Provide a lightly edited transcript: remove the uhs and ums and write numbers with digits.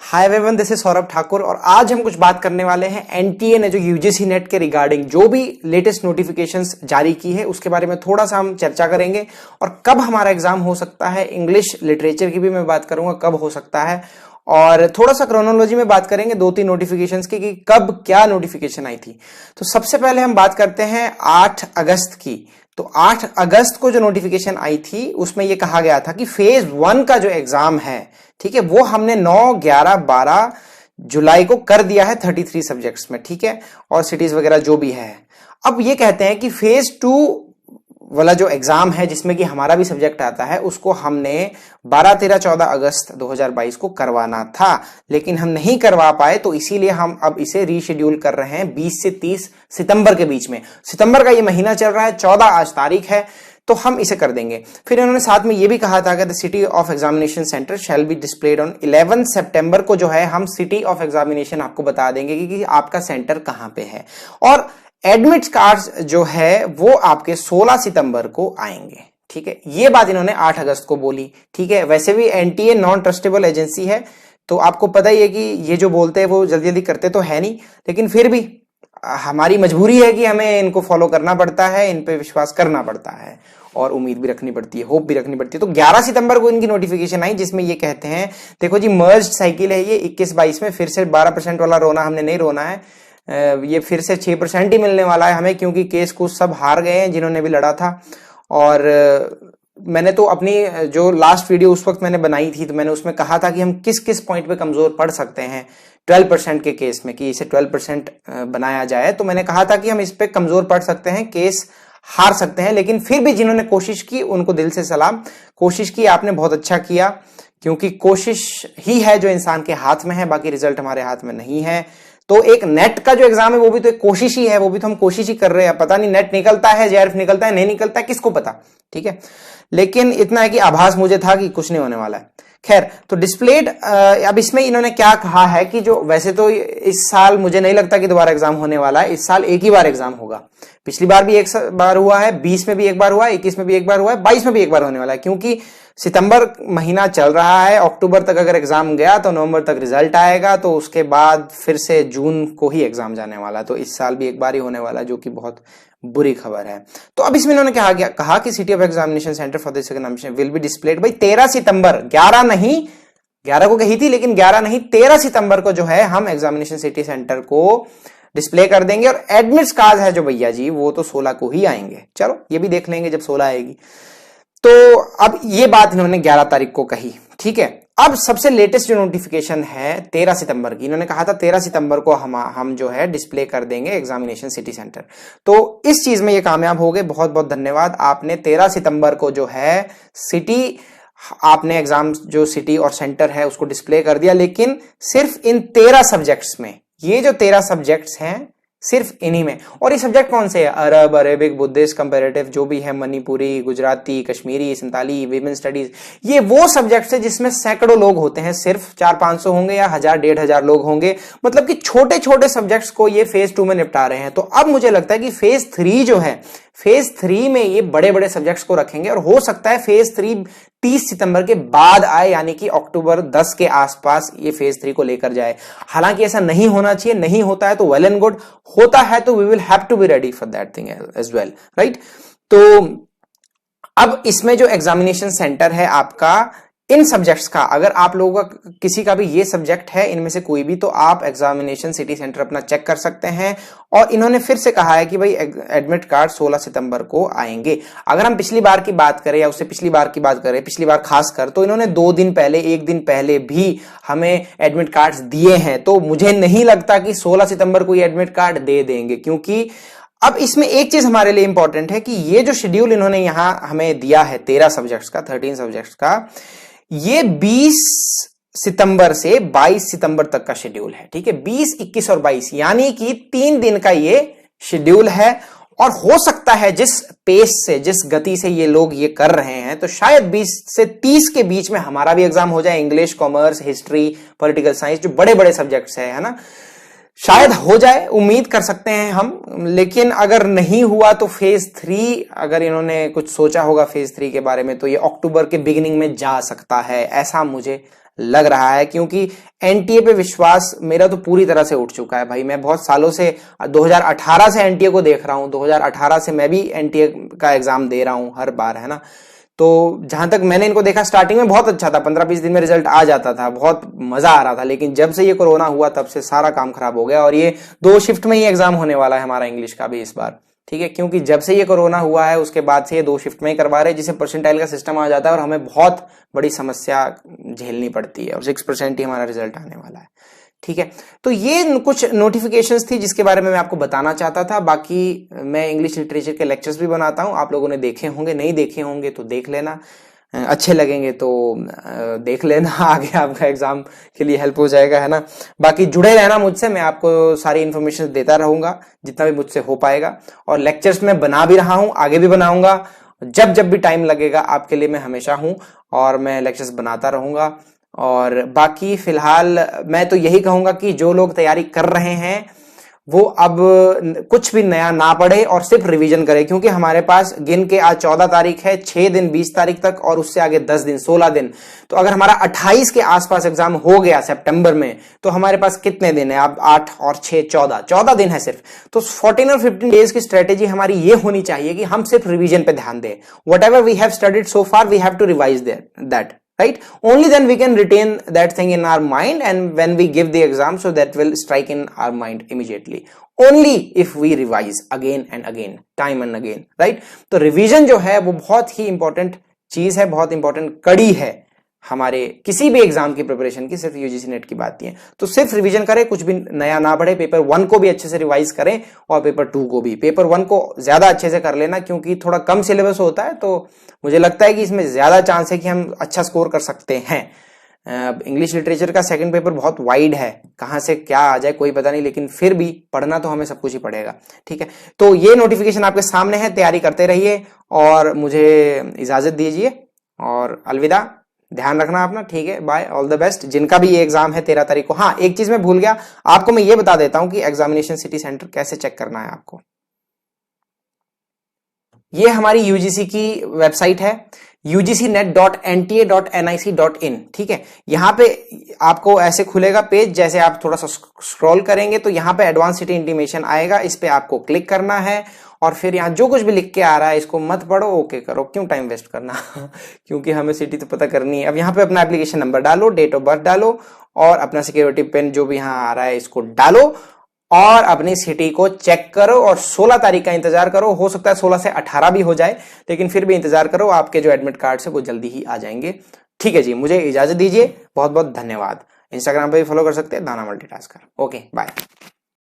Hi everyone, this is Saurabh Thakur और आज हम कुछ बात करने वाले हैं एनटीए ने जो यूजीसी नेट के रिगार्डिंग जो भी लेटेस्ट नोटिफिकेशंस जारी की है उसके बारे में थोड़ा सा हम चर्चा करेंगे और कब हमारा एग्जाम हो सकता है। इंग्लिश लिटरेचर की भी मैं बात करूंगा कब हो सकता है और थोड़ा सा क्रोनोलॉजी में बात करेंगे दो तीन नोटिफिकेशंस की कि कब क्या नोटिफिकेशन आई थी। तो सबसे पहले हम बात करते हैं 8 अगस्त की। तो 8 अगस्त को जो नोटिफिकेशन आई थी उसमें यह कहा गया था कि फेज 1 का जो एग्जाम है, ठीक है, वो हमने 9, 11, 12 जुलाई को कर दिया है 33 सब्जेक्ट्स में, ठीक है, और सिटीज वगैरह जो भी है। अब ये कहते हैं कि फेज 2 वाला जो एग्जाम है जिसमें कि हमारा भी सब्जेक्ट आता है उसको हमने 12, 13, 14 अगस्त 2022 को करवाना था, लेकिन हम नहीं करवा पाए, तो इसीलिए हम अब इसे रीशेड्यूल कर रहे हैं 20 से 30 सितंबर के बीच में। सितंबर का ये महीना चल रहा है, 14 आज तारीख है, तो हम इसे कर देंगे। फिर इन्होंने साथ में ये भी कहा था कि the city of examination centre shall be displayed on 11 सितंबर को जो है हम सिटी ऑफ एग्जामिनेशन आपको बता देंगे कि आपका सेंटर कहां पे है। और एडमिट कार्ड्स जो है वो आपके 16 सितंबर को आएंगे, ठीक है। ये बात इन्होंने 8 अगस्त को बोली, ठीक है। वैसे भी एनटीए नॉन ट्रस्टेबल एजेंसी है, तो आपको पता ही है कि ये जो बोलते हैं वो जल्दी जल्दी करते तो है नहीं, लेकिन फिर भी हमारी मजबूरी है कि हमें इनको फॉलो करना पड़ता है, इन पे विश्वास करना पड़ता है और उम्मीद भी रखनी पड़ती है, होप भी रखनी पड़ती है। तो 11 सितंबर को इनकी नोटिफिकेशन आई जिसमें ये कहते हैं, देखो जी मर्ज साइकिल है ये 21-22 में, फिर से 12% वाला रोना हमने नहीं रोना है, ये फिर से 6% ही मिलने वाला है हमें, क्योंकि केस कुछ सब हार गए हैं जिन्होंने भी लड़ा था। और मैंने तो अपनी जो लास्ट वीडियो उस वक्त मैंने बनाई थी तो मैंने उसमें कहा था कि हम किस किस पॉइंट पे कमजोर पड़ सकते हैं 12% के केस में, कि इसे 12% बनाया जाए। तो मैंने कहा था कि हम इस पे कमजोर पड़ सकते हैं, केस हार सकते हैं, लेकिन फिर भी जिन्होंने कोशिश की उनको दिल से सलाम। कोशिश की आपने, बहुत अच्छा किया, क्योंकि कोशिश ही है जो इंसान के हाथ में है, बाकी रिजल्ट हमारे हाथ में नहीं है। तो एक नेट का जो एग्जाम है वो भी तो एक कोशिश ही है, वो भी तो हम कोशिश ही कर रहे हैं। पता नहीं नेट निकलता है, जेआरएफ निकलता है, नहीं निकलता है, किसको पता, ठीक है। लेकिन इतना है कि आभास मुझे था कि कुछ नहीं होने वाला है। खैर, तो डिस्प्लेड, अब इसमें इन्होंने क्या कहा है कि जो वैसे तो इस साल मुझे नहीं लगता कि दोबारा एग्जाम होने वाला है, इस साल एक ही बार एग्जाम होगा। पिछली बार भी एक बार हुआ है, 20 में भी एक बार हुआ है, 21 में भी एक बार हुआ है, 22 में भी एक बार होने वाला है, क्योंकि सितंबर महीना चल रहा है, अक्टूबर तक अगर एग्जाम गया तो नवंबर तक रिजल्ट आएगा, तो उसके बाद फिर से जून को ही एग्जाम जाने वाला है। तो इस साल भी एक बार ही होने वाला है, जो कि बहुत बुरी खबर है। तो अब इसमें इन्होंने कहा कि city of examination centre for this examination will be displayed bye 13 सितंबर, 11 नहीं, 11 को कही थी लेकिन 11 नहीं, 13 सितंबर को जो है हम एग्जामिनेशन सिटी सेंटर को डिस्प्ले कर देंगे। और एडमिट कार्ड है जो भैया जी वो तो 16 को ही आएंगे। चलो ये भी देख लेंगे जब 16 आएगी। तो अब ये बात इन्होंने 11 तारीख को कही, ठीक है। अब सबसे लेटेस्ट जो नोटिफिकेशन है 13 सितंबर की, इन्होंने कहा था 13 सितंबर को हम जो है डिस्प्ले कर देंगे एग्जामिनेशन सिटी सेंटर। तो इस चीज में ये कामयाब हो गए, बहुत बहुत धन्यवाद। आपने 13 सितंबर को जो है सिटी, आपने एग्जाम जो सिटी और सेंटर है उसको डिस्प्ले कर दिया, लेकिन सिर्फ इन 13 सब्जेक्ट्स में। ये जो 13 सब्जेक्ट्स हैं सिर्फ इन्हीं में। और ये सब्जेक्ट कौन से है? अरब, अरेबिक, बुद्धिस्ट, कंपैरेटिव जो भी है, मणिपुरी, गुजराती, कश्मीरी, संताली, विमेन स्टडीज, ये वो सब्जेक्ट्स है जिसमें सैकड़ों लोग होते हैं, सिर्फ 400-500 होंगे या 1000-1500 लोग होंगे। मतलब कि छोटे छोटे सब्जेक्ट्स को ये फेज 2 में निपटा रहे हैं। तो अब मुझे लगता है कि फेज 3 जो है, फेज 3 में ये बड़े बड़े सब्जेक्ट्स को रखेंगे और हो सकता है फेज 3 30 सितंबर के बाद आए, यानी कि अक्टूबर 10 के आसपास ये फेज 3 को लेकर जाए। हालांकि ऐसा नहीं होना चाहिए, नहीं होता है तो वेल एंड गुड, होता है तो we will have to be ready for that thing as well, right. तो अब इसमें जो एग्जामिनेशन सेंटर है आपका, इन सब्जेक्ट्स का, अगर आप लोगों का किसी का भी ये सब्जेक्ट है इनमें से कोई भी, तो आप एग्जामिनेशन सिटी सेंटर अपना चेक कर सकते हैं। और इन्होंने फिर से कहा है कि भाई एडमिट कार्ड 16 सितंबर को आएंगे। अगर हम पिछली बार की बात करें या उससे पिछली बार की बात करें, पिछली बार खासकर, तो इन्होंने 2 दिन पहले, 1 दिन पहले भी हमें एडमिट कार्ड्स दिए हैं। तो मुझे नहीं लगता कि 16 सितंबर को ये एडमिट कार्ड दे देंगे, क्योंकि अब इसमें एक चीज हमारे लिए इंपॉर्टेंट है कि ये जो शेड्यूल इन्होंने यहां हमें दिया है 13 सब्जेक्ट्स का, 13 सब्जेक्ट्स का, ये 20 सितंबर से 22 सितंबर तक का शेड्यूल है, ठीक है। 20, 21 और 22 यानी कि 3 दिन का ये शेड्यूल है। और हो सकता है जिस पेस से, जिस गति से ये लोग ये कर रहे हैं, तो शायद 20 से 30 के बीच में हमारा भी एग्जाम हो जाए। English, commerce, history, political science, जो बड़े बड़े सब्जेक्ट्स है ना, शायद हो जाए, उम्मीद कर सकते हैं हम। लेकिन अगर नहीं हुआ तो फेज 3, अगर इन्होंने कुछ सोचा होगा फेज 3 के बारे में, तो ये अक्टूबर के बिगिनिंग में जा सकता है, ऐसा मुझे लग रहा है, क्योंकि एनटीए पे विश्वास मेरा तो पूरी तरह से उठ चुका है भाई। मैं बहुत सालों से 2018 से एनटीए को देख रहा हूं, 2018 से मैं भी एनटीए का एग्जाम दे रहा हूं हर बार, है ना। तो जहां तक मैंने इनको देखा स्टार्टिंग में बहुत अच्छा था, 15-20 दिन में रिजल्ट आ जाता था, बहुत मजा आ रहा था। लेकिन जब से ये कोरोना हुआ तब से सारा काम खराब हो गया, और ये 2 शिफ्ट में ही एग्जाम होने वाला है हमारा इंग्लिश का भी इस बार, ठीक है। क्योंकि जब से ये कोरोना हुआ है उसके बाद से ये 2 शिफ्ट में ही करवा रहे हैं, जिससे परसेंटाइल का सिस्टम आ जाता है और हमें बहुत बड़ी समस्या झेलनी पड़ती है, और 6% ही हमारा रिजल्ट आने वाला है, ठीक है। तो ये कुछ नोटिफिकेशंस थी जिसके बारे में मैं आपको बताना चाहता था। बाकी मैं इंग्लिश लिटरेचर के लेक्चर्स भी बनाता हूं, आप लोगों ने देखे होंगे, नहीं देखे होंगे तो देख लेना, अच्छे लगेंगे तो देख लेना, आगे आपका एग्जाम के लिए हेल्प हो जाएगा, है ना। बाकी जुड़े रहना मुझसे, मैं आपको सारी इन्फॉर्मेशन देता रहूंगा जितना भी मुझसे हो पाएगा, और लेक्चर्स मैं बना भी रहा हूं, आगे भी बनाऊंगा, जब जब भी टाइम लगेगा आपके लिए मैं हमेशा हूं, और मैं लेक्चर्स बनाता रहूंगा। और बाकी फिलहाल मैं तो यही कहूंगा कि जो लोग तैयारी कर रहे हैं वो अब कुछ भी नया ना पढ़े और सिर्फ रिवीजन करे, क्योंकि हमारे पास गिन के आज 14 तारीख है, 6 दिन 20 तारीख तक, और उससे आगे 10 दिन 16 दिन। तो अगर हमारा 28 के आसपास एग्जाम हो गया सितंबर में, तो हमारे पास कितने दिन है अब? 8 और 6 14 दिन है सिर्फ। तो 14 और 15 डेज की स्ट्रेटेजी हमारी ये होनी चाहिए कि हम सिर्फ रिवीजन पे ध्यान दें। Whatever we have studied so far we have to revise that, right? Only then we can retain that thing in our mind, and when we give the exam, so that will strike in our mind immediately. Only if we revise again and again, time and again, right? तो revision जो है वो बहुत ही important चीज है, बहुत important कड़ी है हमारे किसी भी एग्जाम की प्रिपरेशन की, सिर्फ यूजीसी नेट की बात नहीं है। तो सिर्फ रिवीजन करें, कुछ भी नया ना पढ़े, पेपर 1 को भी अच्छे से रिवाइज करें, और पेपर 2 को भी। पेपर 1 को ज्यादा अच्छे से कर लेना, क्योंकि थोड़ा कम सिलेबस होता है, तो मुझे लगता है कि इसमें ज्यादा चांस है कि हम अच्छा स्कोर कर सकते हैं। इंग्लिश लिटरेचर का सेकंड पेपर बहुत वाइड है, कहां से क्या आ जाए कोई पता नहीं, लेकिन फिर भी पढ़ना तो हमें सब कुछ ही पड़ेगा, ठीक है। तो ये नोटिफिकेशन आपके सामने है, तैयारी करते रहिए, और मुझे इजाजत दीजिए, और अलविदा, ध्यान रखना अपना, ठीक है। Bye, all the best. जिनका भी ये एग्जाम है 13 तारीख को। हाँ, एक चीज मैं भूल गया, आपको मैं ये बता देता हूं कि एग्जामिनेशन सिटी सेंटर कैसे चेक करना है आपको। ये हमारी यूजीसी की वेबसाइट है, ugcnet.nta.nic.in, ठीक है। यहां पे आपको ऐसे खुलेगा पेज, जैसे आप थोड़ा सा स्क्रॉल करेंगे तो यहां पे एडवांस सिटी इंटीमेशन आएगा, इस पे आपको क्लिक करना है, और फिर यहां जो कुछ भी लिख के आ रहा है इसको मत पढ़ो, ओके करो, क्यों टाइम वेस्ट करना क्योंकि हमें सिटी तो पता करनी है। अब यहां पे अपना एप्लीकेशन नंबर डालो, डेट ऑफ बर्थ डालो, और अपना सिक्योरिटी पिन जो भी यहां आ रहा है इसको डालो, और अपनी सिटी को चेक करो, और 16 तारीख का इंतजार करो। हो सकता है 16 से 18 भी हो जाए, लेकिन फिर भी इंतजार करो, आपके जो एडमिट कार्ड है वो जल्दी ही आ जाएंगे, ठीक है जी। मुझे इजाजत दीजिए, बहुत बहुत धन्यवाद। इंस्टाग्राम पे भी फॉलो कर सकते हैं, दाना मल्टीटास्कर। Okay, bye.